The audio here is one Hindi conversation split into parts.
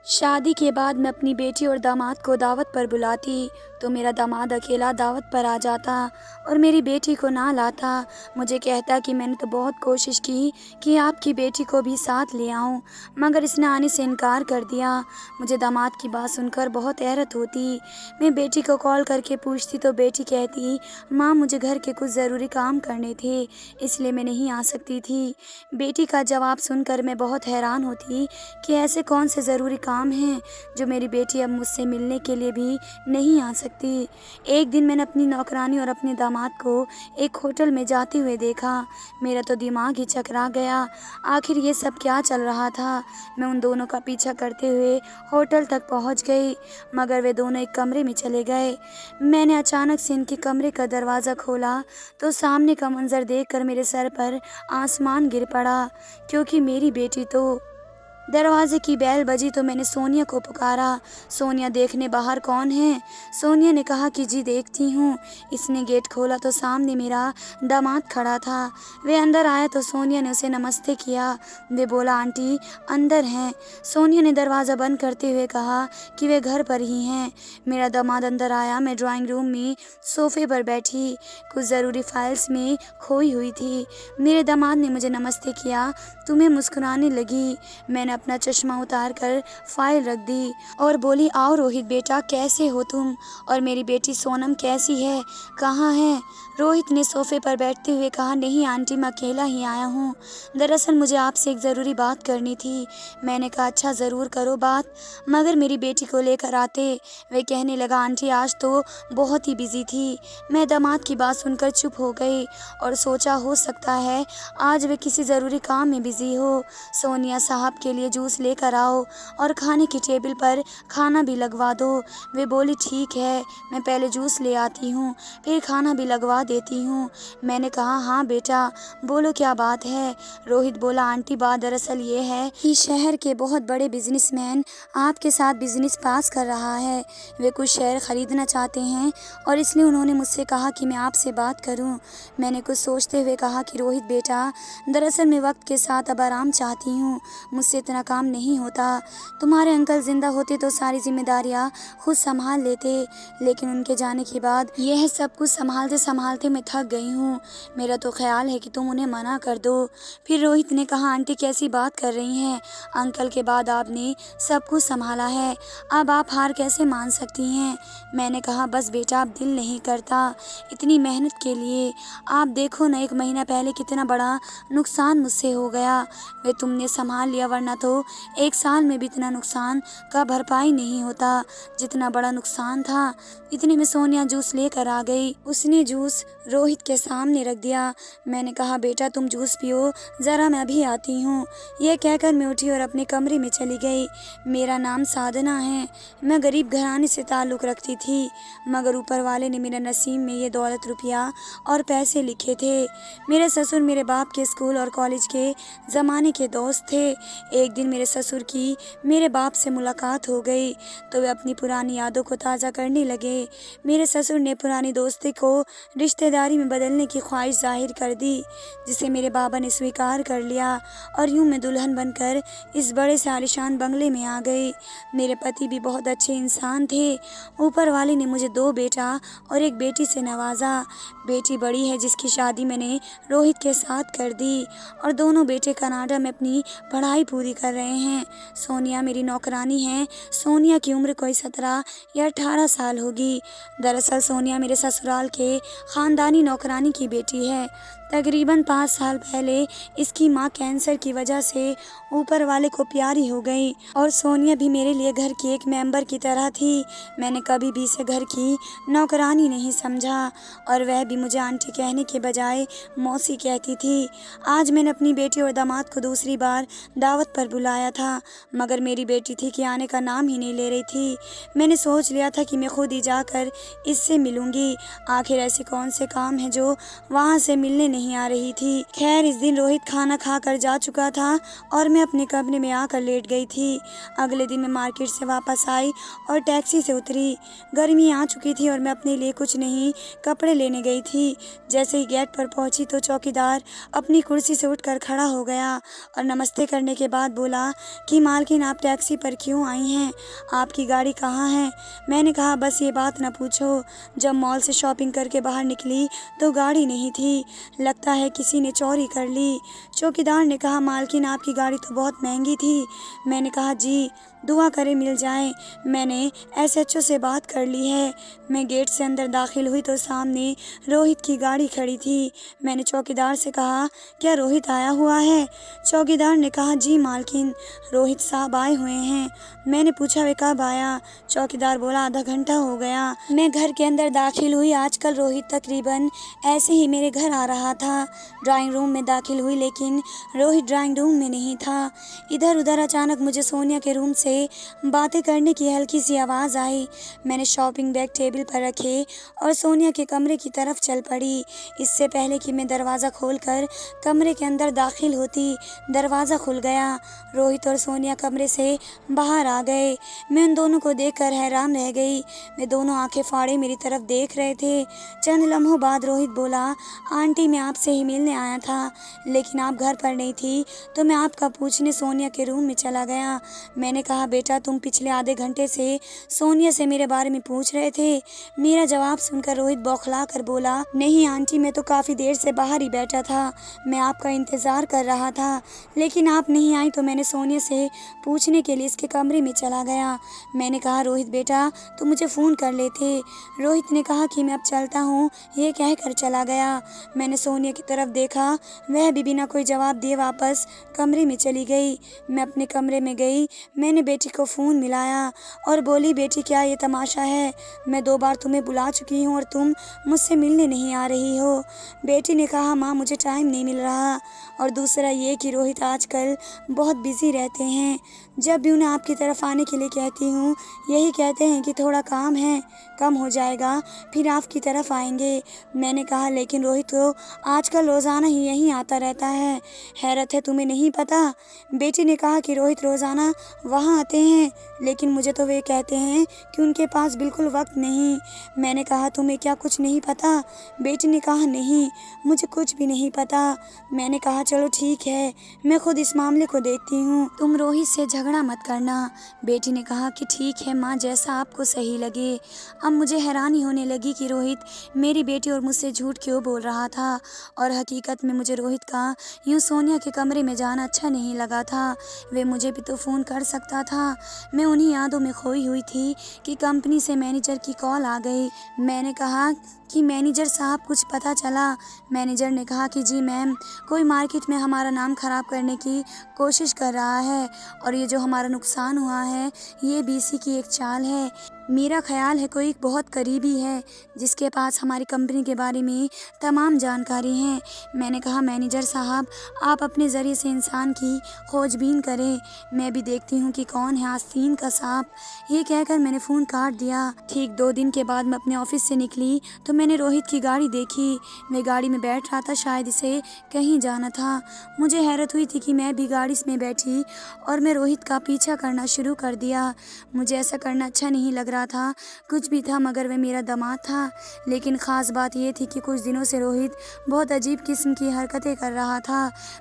शादी के बाद मैं अपनी बेटी और दामाद को दावत पर बुलाती तो मेरा दामाद अकेला दावत पर आ जाता और मेरी बेटी को ना लाता। मुझे कहता कि मैंने तो बहुत कोशिश की कि आपकी बेटी को भी साथ ले आऊं, मगर इसने आने से इनकार कर दिया। मुझे दामाद की बात सुनकर बहुत हैरत होती। मैं बेटी को कॉल करके पूछती तो बेटी कहती, माँ मुझे घर के कुछ ज़रूरी काम करने थे इसलिए मैं नहीं आ सकती थी। बेटी का जवाब सुनकर मैं बहुत हैरान होती कि ऐसे कौन से ज़रूरी काम हैं जो मेरी बेटी अब मुझसे मिलने के लिए भी नहीं आ सकती। एक दिन मैंने अपनी नौकरानी और अपने दामाद को एक होटल में जाते हुए देखा। मेरा तो दिमाग ही चकरा गया। आखिर ये सब क्या चल रहा था। मैं उन दोनों का पीछा करते हुए होटल तक पहुंच गई, मगर वे दोनों एक कमरे में चले गए। मैंने अचानक से इनके कमरे का दरवाज़ा खोला तो सामने का मंजर देखकर मेरे सर पर आसमान गिर पड़ा, क्योंकि मेरी बेटी तो दरवाजे की बेल बजी तो मैंने सोनिया को पुकारा। सोनिया देखने बाहर कौन है। सोनिया ने कहा कि जी देखती हूँ। इसने गेट खोला तो सामने मेरा दामाद खड़ा था। वे अंदर आया तो सोनिया ने उसे नमस्ते किया। वे बोला आंटी अंदर हैं। सोनिया ने दरवाज़ा बंद करते हुए कहा कि वे घर पर ही हैं। मेरा दामाद अंदर आया। मैं ड्राइंग रूम में सोफे पर बैठी कुछ ज़रूरी फाइल्स में खोई हुई थी। मेरे दामाद ने मुझे नमस्ते किया तो मैं मुस्कुराने लगी। मैंने अपना चश्मा उतार कर फाइल रख दी और बोली, आओ रोहित बेटा कैसे हो तुम, और मेरी बेटी सोनम कैसी है, कहाँ है। रोहित ने सोफे पर बैठते हुए कहा, नहीं आंटी मैं अकेला ही आया हूँ। दरअसल मुझे आपसे एक ज़रूरी बात करनी थी। मैंने कहा अच्छा ज़रूर करो बात, मगर मेरी बेटी को लेकर आते। वे कहने लगा आंटी आज तो बहुत ही बिजी थी। मैं दामाद की बात सुनकर चुप हो गई और सोचा हो सकता है आज वे किसी ज़रूरी काम में बिजी हो। सोनिया साहब के लिए जूस लेकर आओ और खाने की टेबल पर खाना भी लगवा दो। वे बोली ठीक है मैं पहले जूस ले आती हूँ फिर खाना भी लगवा देती हूँ। मैंने कहा हाँ बेटा बोलो क्या बात है। रोहित बोला आंटी बात दरअसल ये है कि शहर के बहुत बड़े बिजनेसमैन आपके साथ बिजनेस पास कर रहा है। वे कुछ शेयर खरीदना चाहते हैं और इसलिए उन्होंने मुझसे कहा कि मैं आपसे बात करूं। मैंने कुछ सोचते हुए कहा कि रोहित बेटा दरअसल मैं वक्त के साथ अब आराम चाहती हूँ, मुझसे इतना काम नहीं होता। तुम्हारे अंकल जिंदा होते तो सारी जिम्मेदारियाँ खुद संभाल लेते, लेकिन उनके जाने के बाद यह सब कुछ संभालते संभालते मैं थक गई हूँ। मेरा तो ख्याल है कि तुम उन्हें मना कर दो। फिर रोहित ने कहा आंटी कैसी बात कर रही हैं, अंकल के बाद आपने सब कुछ संभाला है, अब आप हार कैसे मान सकती हैं। मैंने कहा बस बेटा अब दिल नहीं करता इतनी मेहनत के लिए। आप देखो ना एक महीना पहले कितना बड़ा नुकसान मुझसे हो गया। वे तुमने संभाल लिया, वरना तो एक साल में भी इतना नुकसान का भरपाई नहीं होता जितना बड़ा नुकसान था। इतने में सोनिया जूस लेकर आ गई। उसने जूस रोहित के सामने रख दिया। मैंने कहा बेटा तुम जूस पियो, ज़रा मैं अभी आती हूँ। यह कहकर मैं उठी और अपने कमरे में चली गई। मेरा नाम साधना है। मैं गरीब घराने से ताल्लुक़ रखती थी, मगर ऊपर वाले ने मेरे नसीब में ये दौलत रुपया और पैसे लिखे थे। मेरे ससुर मेरे बाप के स्कूल और कॉलेज के ज़माने के दोस्त थे। एक दिन मेरे ससुर की मेरे बाप से मुलाकात हो गई तो वे अपनी पुरानी यादों को ताज़ा करने लगे। मेरे ससुर ने पुरानी दोस्ती को रिश्तेदारी में बदलने की ख्वाहिश जाहिर कर दी, जिसे मेरे बाबा ने स्वीकार कर लिया और यूं मैं दुल्हन बनकर इस बड़े से आलीशान बंगले में आ गई। मेरे पति भी बहुत अच्छे इंसान थे। ऊपर वाले ने मुझे 2 बेटा और एक बेटी से नवाजा। बेटी बड़ी है जिसकी शादी मैंने रोहित के साथ कर दी और दोनों बेटे कनाडा में अपनी पढ़ाई पूरी कर रहे हैं। सोनिया मेरी नौकरानी है। सोनिया की उम्र कोई 17 या 18 साल होगी। दरअसल सोनिया मेरे ससुराल के ख़ानदानी नौकरानी की बेटी है। तकरीबन 5 साल पहले इसकी माँ कैंसर की वजह से ऊपर वाले को प्यारी हो गई और सोनिया भी मेरे लिए घर की एक मेंबर की तरह थी। मैंने कभी भी इसे घर की नौकरानी नहीं समझा और वह भी मुझे आंटी कहने के बजाय मौसी कहती थी। आज मैंने अपनी बेटी और दामाद को दूसरी बार दावत पर बुलाया था, मगर मेरी बेटी थी कि आने का नाम ही नहीं ले रही थी। मैंने सोच लिया था कि मैं खुद ही जाकर इससे मिलूंगी। आखिर ऐसे कौन से काम हैं जो वहाँ से मिलने नहीं नहीं आ रही थी। खैर इस दिन रोहित खाना खाकर जा चुका था और मैं अपने कमरे में आकर लेट गई थी। अगले दिन मैं मार्केट से वापस आई और टैक्सी से उतरी। गर्मी आ चुकी थी और मैं अपने लिए कुछ नहीं कपड़े लेने गई थी। जैसे ही गेट पर पहुंची तो चौकीदार अपनी कुर्सी से उठकर खड़ा हो गया और नमस्ते करने के बाद बोला कि मालकिन आप टैक्सी पर क्यों आई हैं? आपकी गाड़ी कहाँ है? मैंने कहा बस ये बात न पूछो। जब मॉल से शॉपिंग करके बाहर निकली तो गाड़ी नहीं थी। लगता है किसी ने चोरी कर ली। चौकीदार ने कहा मालकिन आपकी गाड़ी तो बहुत महंगी थी। मैंने कहा जी दुआ करें मिल जाए। मैंने एसएचओ से बात कर ली है। मैं गेट से अंदर दाखिल हुई तो सामने रोहित की गाड़ी खड़ी थी। मैंने चौकीदार से कहा क्या रोहित आया हुआ है? चौकीदार ने कहा जी मालकिन रोहित साहब आए हुए हैं। मैंने पूछा वे कब आया? चौकीदार बोला आधा घंटा हो गया। मैं घर के अंदर दाखिल हुई। आजकल रोहित तकरीबन ऐसे ही मेरे घर आ रहा था। ड्राइंग रूम में दाखिल हुई लेकिन रोहित ड्राइंग रूम में नहीं था। इधर उधर अचानक मुझे सोनिया के रूम से बातें करने की हल्की सी आवाज़ आई। मैंने शॉपिंग बैग टेबल पर रखे और सोनिया के कमरे की तरफ चल पड़ी। इससे पहले कि मैं दरवाज़ा खोलकर कमरे के अंदर दाखिल होती दरवाज़ा खुल गया। रोहित और सोनिया कमरे से बाहर आ गए। मैं उन दोनों को देखकर हैरान रह गई। वे दोनों आंखें फाड़े मेरी तरफ देख रहे थे। चंद लम्हों बाद रोहित बोला आंटी मैं आपसे ही मिलने आया था लेकिन आप घर पर नहीं थी तो मैं आपका पूछने सोनिया के रूम में चला गया। मैंने कहा बेटा तुम पिछले आधे घंटे से सोनिया से मेरे बारे में पूछ रहे थे? मेरा जवाब सुनकर रोहित बौखला कर बोला नहीं आंटी मैं तो काफ़ी देर से बाहर ही बैठा था। मैं आपका इंतज़ार कर रहा था लेकिन आप नहीं आई तो मैंने सोनिया से पूछने के लिए इसके कमरे में चला गया। मैंने कहा रोहित बेटा तुम मुझे फ़ोन कर लेते। रोहित ने कहा कि मैं अब चलता हूँ ये कहकर चला गया। मैंने सोनिया की तरफ देखा। वह भी बिना कोई जवाब दिए वापस कमरे में चली गई। मैं अपने कमरे में गई। मैंने बेटी को फ़ोन मिलाया और बोली बेटी क्या ये तमाशा है? मैं 2 बार तुम्हें बुला चुकी हूँ और तुम मुझसे मिलने नहीं आ रही हो। बेटी ने कहा माँ मुझे टाइम नहीं मिल रहा और दूसरा ये कि रोहित आजकल बहुत बिज़ी रहते हैं। जब भी उन्हें आपकी तरफ आने के लिए कहती हूँ यही कहते हैं कि थोड़ा काम है कम हो जाएगा फिर आपकी तरफ आएंगे। मैंने कहा लेकिन रोहित तो आजकल रोज़ाना ही यहीं आता रहता है। हैरत है तुम्हें नहीं पता? बेटी ने कहा कि रोहित रोज़ाना वहाँ आते हैं लेकिन मुझे तो वे कहते हैं कि उनके पास बिल्कुल वक्त नहीं। मैंने कहा तुम्हें क्या कुछ नहीं पता? बेटी ने कहा नहीं मुझे कुछ भी नहीं पता। मैंने कहा चलो ठीक है मैं खुद इस मामले को देखती हूँ तुम रोहित से झगड़ा मत करना। बेटी ने कहा कि ठीक है माँ जैसा आपको सही लगे। अब मुझे हैरानी होने लगी कि रोहित मेरी बेटी और मुझसे झूठ क्यों बोल रहा था और हकीकत में मुझे रोहित का यूँ सोनिया के कमरे में जाना अच्छा नहीं लगा था। वे मुझे भी तो फ़ोन कर सकता था। मैं उन्हीं यादों में खोई हुई थी कि कंपनी से मैनेजर की कॉल आ गई। मैंने कहा कि मैनेजर साहब कुछ पता चला? मैनेजर ने कहा कि जी मैम कोई मार्केट में हमारा नाम ख़राब करने की कोशिश कर रहा है और ये जो हमारा नुकसान हुआ है ये भी इसी की एक चाल है। मेरा ख्याल है कोई बहुत करीबी है जिसके पास हमारी कंपनी के बारे में तमाम जानकारी है। मैंने कहा मैनेजर साहब आप अपने ज़रिए से इंसान की खोजबीन करें। मैं भी देखती हूँ कि कौन है आस्तीन का सांप। ये कहकर मैंने फ़ोन काट दिया। ठीक 2 दिन के बाद मैं अपने ऑफिस से निकली तो मैंने रोहित की गाड़ी देखी। मैं गाड़ी में बैठ रहा था शायद इसे कहीं जाना था। मुझे हैरत हुई थी कि मैं भी गाड़ी में बैठी और मैं रोहित का पीछा करना शुरू कर दिया। मुझे ऐसा करना अच्छा नहीं लग रहा था। कुछ भी था मगर वह मेरा दामाद था। लेकिन ख़ास बात यह थी कि कुछ दिनों से रोहित बहुत अजीब किस्म की हरकतें कर रहा था।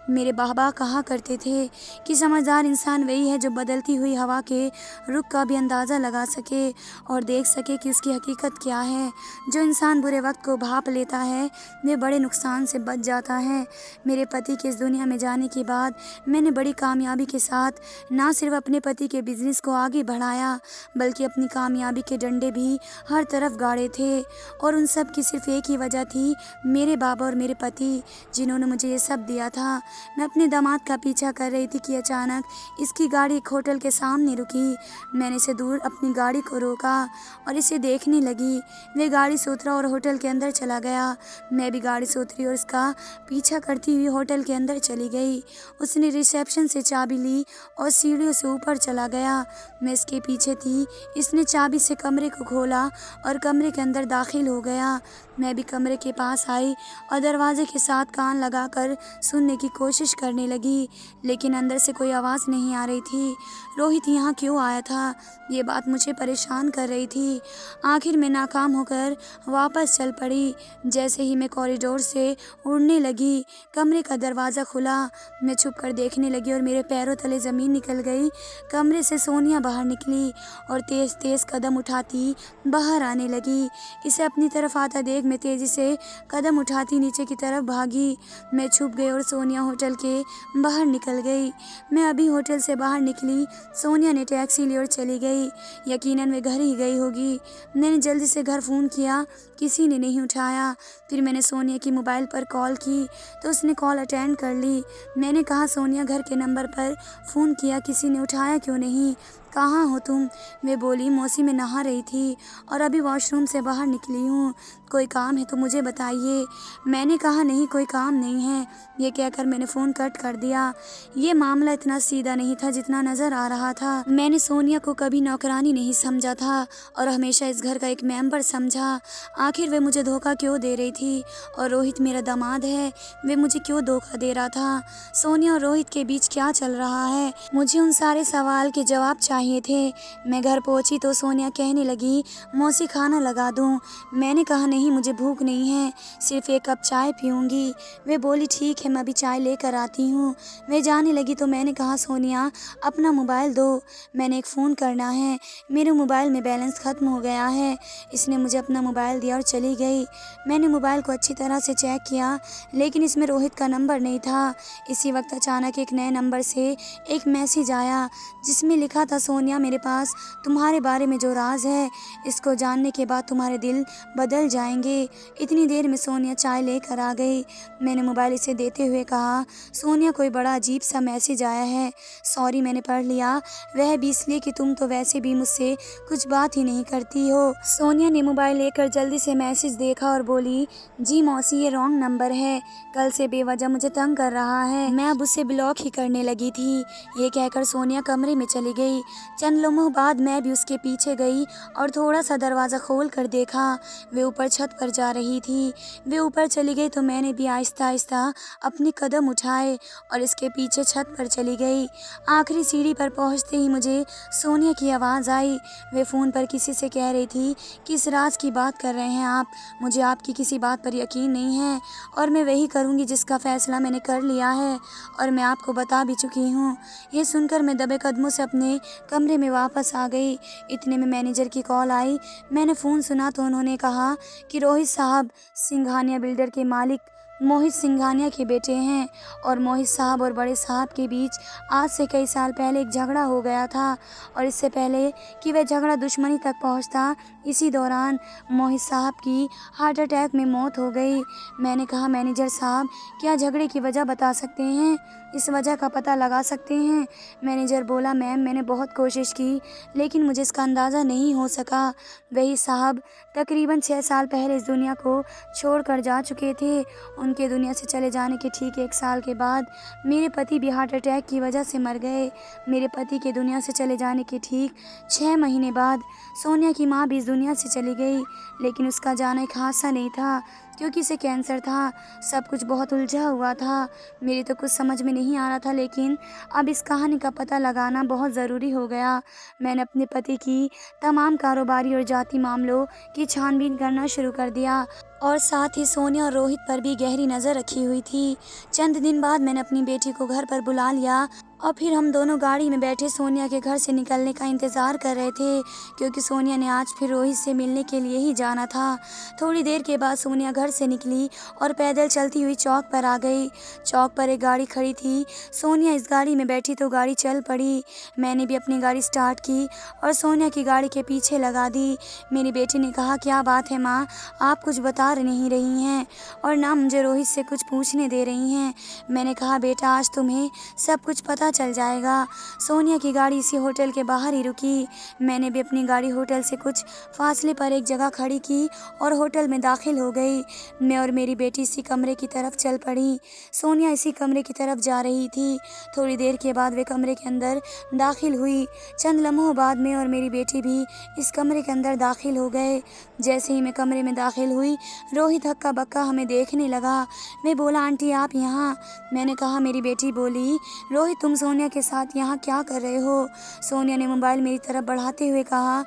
मेरे बाबा कहा करते थे कि समझदार इंसान वही है जो बदलती हुई हवा के रुख का भी अंदाज़ा लगा सके और देख सके कि उसकी हकीकत क्या है। जो इंसान बुरे वक्त को भांप लेता है वह बड़े नुकसान से बच जाता है। मेरे पति के इस दुनिया में जाने के बाद मैंने बड़ी कामयाबी के साथ ना सिर्फ अपने पति के बिजनेस को आगे बढ़ाया बल्कि अपनी कामयाबी के डंडे भी हर तरफ गाड़े थे और उन सब की सिर्फ एक ही वजह थी मेरे बाबा और मेरे पति जिन्होंने मुझे ये सब दिया था। मैं अपने दामाद का पीछा कर रही थी कि अचानक इसकी गाड़ी एक होटल के सामने रुकी। मैंने इसे दूर अपनी गाड़ी को रोका और इसे देखने लगी। वह गाड़ी से उतरा और होटल के अंदर चला गया। मैं भी गाड़ी से उतरी और इसका पीछा करती हुई होटल के अंदर चली गई। उसने रिसेप्शन से चाबी ली और सीढ़ियों से ऊपर चला गया। मैं इसके पीछे थी। इसने चाबी चाबी से कमरे को खोला और कमरे के अंदर दाखिल हो गया। मैं भी कमरे के पास आई और दरवाजे के साथ कान लगाकर सुनने की कोशिश करने लगी, लेकिन अंदर से कोई आवाज़ नहीं आ रही थी। रोहित यहाँ क्यों आया था, ये बात मुझे परेशान कर रही थी। आखिर मैं नाकाम होकर वापस चल पड़ी। जैसे ही मैं कॉरिडोर से उड़ने लगी, कमरे का दरवाज़ा खुला। मैं छुप कर देखने लगी और मेरे पैरों तले ज़मीन निकल गई। कमरे से सोनिया बाहर निकली और तेज़ तेज़ कदम उठाती बाहर आने लगी। इसे अपनी तरफ आता देख मैं तेज़ी से कदम उठाती नीचे की तरफ भागी। मैं छुप गई और सोनिया होटल के बाहर निकल गई। मैं अभी होटल से बाहर निकली, सोनिया ने टैक्सी ली और चली गई। यकीनन वे घर ही गई होगी। मैंने जल्दी से घर फ़ोन किया, किसी ने नहीं उठाया। फिर मैंने सोनिया की मोबाइल पर कॉल की तो उसने कॉल अटेंड कर ली। मैंने कहा, सोनिया घर के नंबर पर फ़ोन किया, किसी ने उठाया क्यों नहीं, कहाँ हो तुम? वे बोली, मौसी मैं नहा रही थी और अभी वॉशरूम से बाहर निकली हूँ, कोई काम है तो मुझे बताइए। मैंने कहा, नहीं कोई काम नहीं है। ये कहकर मैंने फ़ोन कट कर दिया। ये मामला इतना सीधा नहीं था जितना नज़र आ रहा था। मैंने सोनिया को कभी नौकरानी नहीं समझा था और हमेशा इस घर का एक मेंबर समझा। आखिर वे मुझे धोखा क्यों दे रही थी? और रोहित मेरा दामाद है, वे मुझे क्यों धोखा दे रहा था? सोनिया और रोहित के बीच क्या चल रहा है? मुझे उन सारे सवाल के जवाब चाहिए थे। मैं घर पहुंची तो सोनिया कहने लगी, मौसी खाना लगा दूं? मैंने कहा, नहीं मुझे भूख नहीं है, सिर्फ एक कप चाय पीऊँगी। वे बोली, ठीक है मैं अभी चाय लेकर आती हूँ। वे जाने लगी तो मैंने कहा, सोनिया अपना मोबाइल दो, मैंने एक फ़ोन करना है, मेरे मोबाइल में बैलेंस ख़त्म हो गया है। इसने मुझे अपना मोबाइल दिया और चली गई। मैंने मोबाइल को अच्छी तरह से चेक किया, लेकिन इसमें रोहित का नंबर नहीं था। इसी वक्त अचानक एक नए नंबर से एक मैसेज आया जिसमें लिखा था, सोनिया मेरे पास तुम्हारे बारे में जो राज है, इसको जानने के बाद तुम्हारे दिल बदल जाएंगे। इतनी देर में सोनिया चाय लेकर आ गई। मैंने मोबाइल इसे देते हुए कहा, सोनिया कोई बड़ा अजीब सा मैसेज आया है, सॉरी मैंने पढ़ लिया, वह भी इसलिए कि तुम तो वैसे भी मुझसे कुछ बात ही नहीं करती हो। सोनिया ने मोबाइल लेकर जल्दी से मैसेज देखा और बोली, जी मौसी ये रॉन्ग नंबर है, कल से बेवजह मुझे तंग कर रहा है, मैं अब उसे ब्लॉक ही करने लगी थी। ये कहकर सोनिया कमरे में चली गई। चंद लम्हों बाद मैं भी उसके पीछे गई और थोड़ा सा दरवाज़ा खोल कर देखा, वे ऊपर छत पर जा रही थी। वे ऊपर चली गई तो मैंने भी आहिस्ता आहिस्ता अपने कदम उठाए और इसके पीछे छत पर चली गई। आखिरी सीढ़ी पर पहुंचते ही मुझे सोनिया की आवाज़ आई। वे फ़ोन पर किसी से कह रही थी, किस राज की बात कर रहे हैं आप? मुझे आपकी किसी बात पर यकीन नहीं है और मैं वही करूंगी जिसका फ़ैसला मैंने कर लिया है और मैं आपको बता भी चुकी हूँ। ये सुनकर मैं दबे कदमों से अपने कमरे में वापस आ गई। इतने में मैनेजर की कॉल आई। मैंने फ़ोन सुना तो उन्होंने कहा कि रोहित साहब सिंघानिया बिल्डर के मालिक मोहित सिंघानिया के बेटे हैं और मोहित साहब और बड़े साहब के बीच आज से कई साल पहले एक झगड़ा हो गया था और इससे पहले कि वह झगड़ा दुश्मनी तक पहुंचता, इसी दौरान मोहित साहब की हार्ट अटैक में मौत हो गई। मैंने कहा, मैनेजर साहब क्या झगड़े की वजह बता सकते हैं, इस वजह का पता लगा सकते हैं? मैनेजर बोला, मैम मैंने बहुत कोशिश की लेकिन मुझे इसका अंदाज़ा नहीं हो सका। वही साहब तकरीबन 6 साल पहले इस दुनिया को छोड़कर जा चुके थे। उनके दुनिया से चले जाने के ठीक 1 साल के बाद मेरे पति भी हार्ट अटैक की वजह से मर गए। मेरे पति के दुनिया से चले जाने के ठीक 6 महीने बाद सोनिया की माँ भी इस दुनिया से चली गई, लेकिन उसका जाना एक हादसा नहीं था क्योंकि इसे कैंसर था। सब कुछ बहुत उलझा हुआ था, मेरी तो कुछ समझ में नहीं आ रहा था, लेकिन अब इस कहानी का पता लगाना बहुत ज़रूरी हो गया। मैंने अपने पति की तमाम कारोबारी और जाति मामलों की छानबीन करना शुरू कर दिया और साथ ही सोनिया और रोहित पर भी गहरी नज़र रखी हुई थी। चंद दिन बाद मैंने अपनी बेटी को घर पर बुला लिया और फिर हम दोनों गाड़ी में बैठे सोनिया के घर से निकलने का इंतज़ार कर रहे थे क्योंकि सोनिया ने आज फिर रोहित से मिलने के लिए ही जाना था। थोड़ी देर के बाद सोनिया घर से निकली और पैदल चलती हुई चौक पर आ गई। चौक पर एक गाड़ी खड़ी थी, सोनिया इस गाड़ी में बैठी तो गाड़ी चल पड़ी। मैंने भी अपनी गाड़ी स्टार्ट की और सोनिया की गाड़ी के पीछे लगा दी। मेरी बेटी ने कहा, क्या बात है माँ, आप कुछ बता नहीं रही हैं और ना मुझे रोहित से कुछ पूछने दे रही हैं। मैंने कहा, बेटा आज तुम्हें सब कुछ पता चल जाएगा। सोनिया की गाड़ी इसी होटल के बाहर ही रुकी। मैंने भी अपनी गाड़ी होटल से कुछ फासले पर एक जगह खड़ी की और होटल में दाखिल हो गई। मैं और मेरी बेटी इसी कमरे की तरफ चल पड़ी। सोनिया इसी कमरे की तरफ जा रही थी। थोड़ी देर के बाद वे कमरे के अंदर दाखिल हुई। चंद लम्हों बाद मैं और मेरी बेटी भी इस कमरे के अंदर दाखिल हो गए। जैसे ही मैं कमरे में दाखिल हुई, रोहित हक्का बक्का हमें देखने लगा। मैं बोला, आंटी आप यहाँ? मैंने कहा। मेरी बेटी बोली, रोहित तुम सोनिया के साथ यहाँ क्या कर रहे हो? सोनिया ने मोबाइल मेरी तरफ बढ़ाते हुए कहा,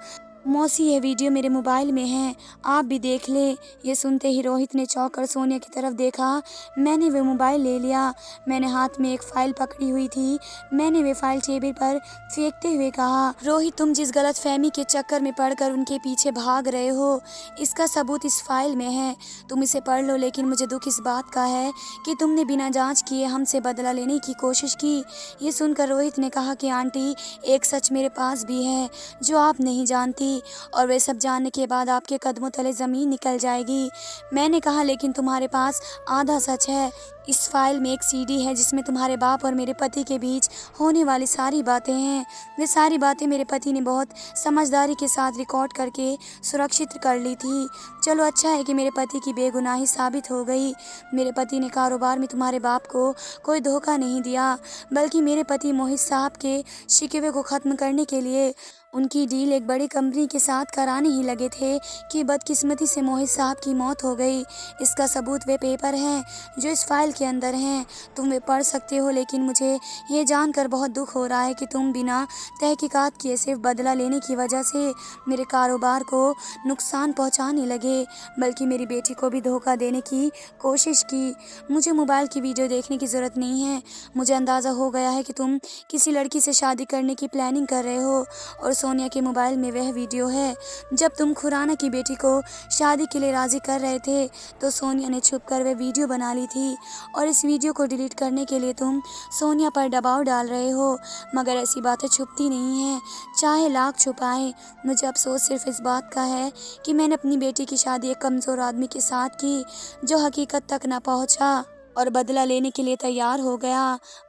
मौसी ये वीडियो मेरे मोबाइल में है, आप भी देख ले। ये सुनते ही रोहित ने चौंक कर सोनिया की तरफ देखा। मैंने वो मोबाइल ले लिया। मैंने हाथ में एक फ़ाइल पकड़ी हुई थी। मैंने वे फ़ाइल टेबल पर फेंकते हुए कहा, रोहित तुम जिस गलतफहमी के चक्कर में पड़कर उनके पीछे भाग रहे हो, इसका सबूत इस फाइल में है। तुम इसे पढ़ लो। लेकिन मुझे दुख इस बात का है कि तुमने बिना जाँच किए हमसे बदला लेने की कोशिश की। ये सुनकर रोहित ने कहा कि आंटी एक सच मेरे पास भी है जो आप नहीं जानती, और वे सब जानने के बाद आपके कदमों तले ज़मीन निकल जाएगी। मैंने कहा, लेकिन तुम्हारे पास आधा सच है। इस फाइल में एक सीडी है जिसमें तुम्हारे बाप और मेरे पति के बीच होने वाली सारी बातें हैं। वे सारी बातें मेरे पति ने बहुत समझदारी के साथ रिकॉर्ड करके सुरक्षित कर ली थी। चलो अच्छा है कि मेरे पति की बेगुनाही साबित हो गई। मेरे पति ने कारोबार में तुम्हारे बाप को कोई धोखा नहीं दिया, बल्कि मेरे पति मोहित साहब के शिकवे को ख़त्म करने के लिए उनकी डील एक बड़ी कंपनी के साथ कराने ही लगे थे कि बदकिस्मती से मोहित साहब की मौत हो गई। इसका सबूत वे पेपर हैं जो इस फाइल के अंदर हैं। तुम वे पढ़ सकते हो। लेकिन मुझे ये जानकर बहुत दुख हो रहा है कि तुम बिना तहकीकात किए सिर्फ बदला लेने की वजह से मेरे कारोबार को नुकसान पहुंचाने लगे, बल्कि मेरी बेटी को भी धोखा देने की कोशिश की। मुझे मोबाइल की वीडियो देखने की ज़रूरत नहीं है। मुझे अंदाज़ा हो गया है कि तुम किसी लड़की से शादी करने की प्लानिंग कर रहे हो, और सोनिया के मोबाइल में वह वीडियो है। जब तुम खुराना की बेटी को शादी के लिए राज़ी कर रहे थे तो सोनिया ने छुपकर वह वीडियो बना ली थी, और इस वीडियो को डिलीट करने के लिए तुम सोनिया पर दबाव डाल रहे हो। मगर ऐसी बातें छुपती नहीं हैं, चाहे लाख छुपाएं। मुझे अफसोस सिर्फ इस बात का है कि मैंने अपनी बेटी की शादी एक कमज़ोर आदमी के साथ की जो हकीकत तक ना पहुंचा और बदला लेने के लिए तैयार हो गया।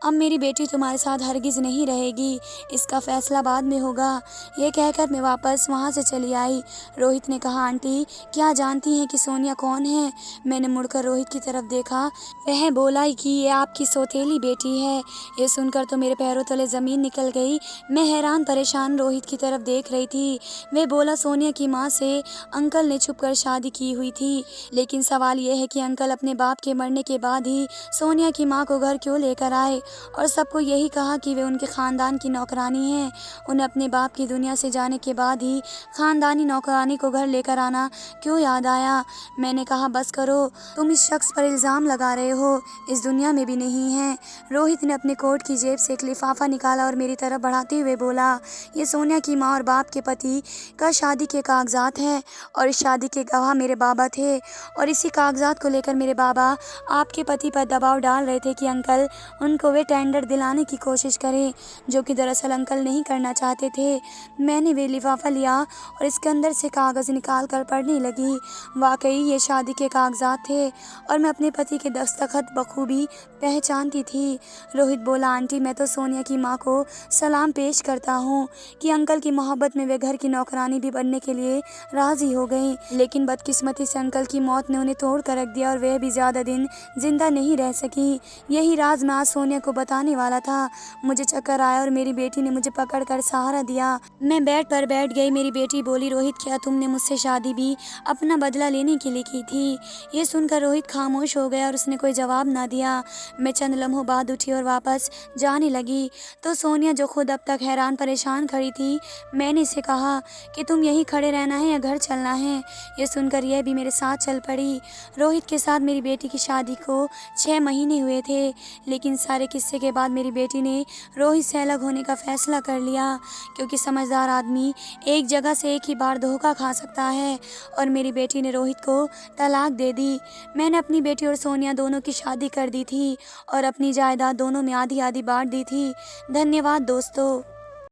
अब मेरी बेटी तुम्हारे साथ हरगिज़ नहीं रहेगी, इसका फैसला बाद में होगा। ये कहकर मैं वापस वहाँ से चली आई। रोहित ने कहा, आंटी क्या जानती हैं कि सोनिया कौन है? मैंने मुड़कर रोहित की तरफ देखा। वह बोला कि ये आपकी सौतेली बेटी है। ये सुनकर तो मेरे पैरों तले ज़मीन निकल गई। मैं हैरान परेशान रोहित की तरफ देख रही थी। वह बोला, सोनिया की माँ से अंकल ने छुपकर शादी की हुई थी। लेकिन सवाल ये है कि अंकल अपने बाप के मरने के बाद सोनिया की मां को घर क्यों लेकर आए, और सबको यही कहा कि वे उनके खानदान की नौकरानी हैं। उन्हें अपने बाप की दुनिया से जाने के बाद ही खानदानी नौकरानी को घर लेकर आना क्यों याद आया? मैंने कहा, बस करो, तुम इस शख्स पर इल्ज़ाम लगा रहे हो, इस दुनिया में भी नहीं है। रोहित ने अपने कोट की जेब से एक लिफाफा निकाला और मेरी तरफ बढ़ाते हुए बोला, ये सोनिया की माँ और बाप के पति का शादी के कागजात हैं, और इस शादी के गवाह मेरे बाबा थे, और इसी कागजात को लेकर मेरे बाबा आपके पति पर दबाव डाल रहे थे कि अंकल उनको वे टेंडर दिलाने की कोशिश करें, जो कि दरअसल अंकल नहीं करना चाहते थे। मैंने वे लिफाफा लिया और इसके अंदर से कागज़ निकाल कर पढ़ने लगी। वाकई ये शादी के कागजात थे, और मैं अपने पति के दस्तखत बखूबी पहचानती थी। रोहित बोला, आंटी मैं तो सोनिया की माँ को सलाम पेश करता हूँ कि अंकल की मोहब्बत में वे घर की नौकरानी भी बनने के लिए राज़ी हो गई, लेकिन बदकिस्मती से अंकल की मौत ने उन्हें तोड़ कर रख दिया, और वह भी ज़्यादा दिन जिंदा नहीं रह सकी। यही राज मैं आज सोनिया को बताने वाला था। मुझे चक्कर आया और मेरी बेटी ने मुझे पकड़कर सहारा दिया। मैं बेड पर बैठ गई। मेरी बेटी बोली, रोहित क्या तुमने मुझसे शादी भी अपना बदला लेने के लिए की थी? ये सुनकर रोहित खामोश हो गया और उसने कोई जवाब ना दिया। मैं चंद लम्हों बाद उठी और वापस जाने लगी तो सोनिया, जो खुद अब तक हैरान परेशान खड़ी थी, मैंने इसे कहा कि तुम यहीं खड़े रहना है या घर चलना है? ये सुनकर यह भी मेरे साथ चल पड़ी। रोहित के साथ मेरी बेटी की शादी को 6 महीने हुए थे, लेकिन सारे किस्से के बाद मेरी बेटी ने रोहित से अलग होने का फैसला कर लिया, क्योंकि समझदार आदमी एक जगह से एक ही बार धोखा खा सकता है, और मेरी बेटी ने रोहित को तलाक दे दी। मैंने अपनी बेटी और सोनिया दोनों की शादी कर दी थी और अपनी जायदाद दोनों में आधी आधी बांट दी थी। धन्यवाद दोस्तों।